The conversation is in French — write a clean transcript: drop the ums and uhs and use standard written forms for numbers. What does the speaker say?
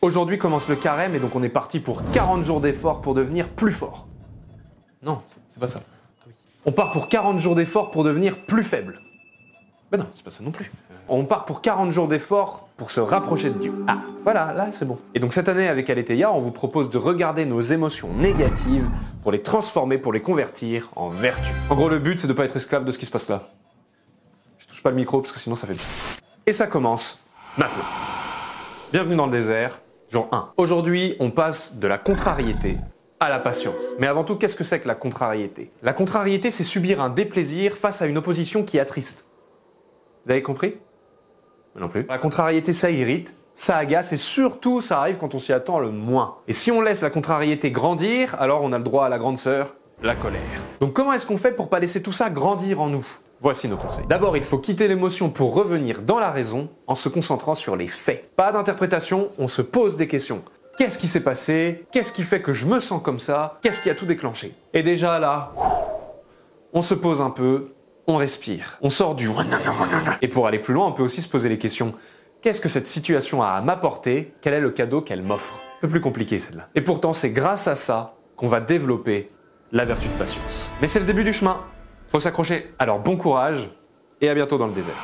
Aujourd'hui commence le carême et donc on est parti pour 40 jours d'efforts pour devenir plus fort. Non, c'est pas ça. On part pour 40 jours d'efforts pour devenir plus faible. Ben non, c'est pas ça non plus. On part pour 40 jours d'efforts pour se rapprocher de Dieu. Ah, voilà, là c'est bon. Et donc cette année avec Aletheia, on vous propose de regarder nos émotions négatives pour les transformer, pour les convertir en vertu. En gros, le but c'est de pas être esclave de ce qui se passe là. Je touche pas le micro parce que sinon ça fait... Et ça commence maintenant. Bienvenue dans le désert, jour 1. Aujourd'hui, on passe de la contrariété à la patience. Mais avant tout, qu'est-ce que c'est que la contrariété? La contrariété, c'est subir un déplaisir face à une opposition qui attriste. Vous avez compris? Non plus. La contrariété, ça irrite, ça agace et surtout, ça arrive quand on s'y attend le moins. Et si on laisse la contrariété grandir, alors on a le droit à la grande sœur, la colère. Donc comment est-ce qu'on fait pour pas laisser tout ça grandir en nous? Voici nos conseils. D'abord, il faut quitter l'émotion pour revenir dans la raison en se concentrant sur les faits. Pas d'interprétation, on se pose des questions. Qu'est-ce qui s'est passé? Qu'est-ce qui fait que je me sens comme ça? Qu'est-ce qui a tout déclenché? Et déjà là, on se pose un peu, on respire, on sort du... Et pour aller plus loin, on peut aussi se poser les questions. Qu'est-ce que cette situation a à m'apporter? Quel est le cadeau qu'elle m'offre? Un peu plus compliqué celle-là. Et pourtant, c'est grâce à ça qu'on va développer la vertu de patience. Mais c'est le début du chemin. Faut s'accrocher. Alors bon courage et à bientôt dans le désert.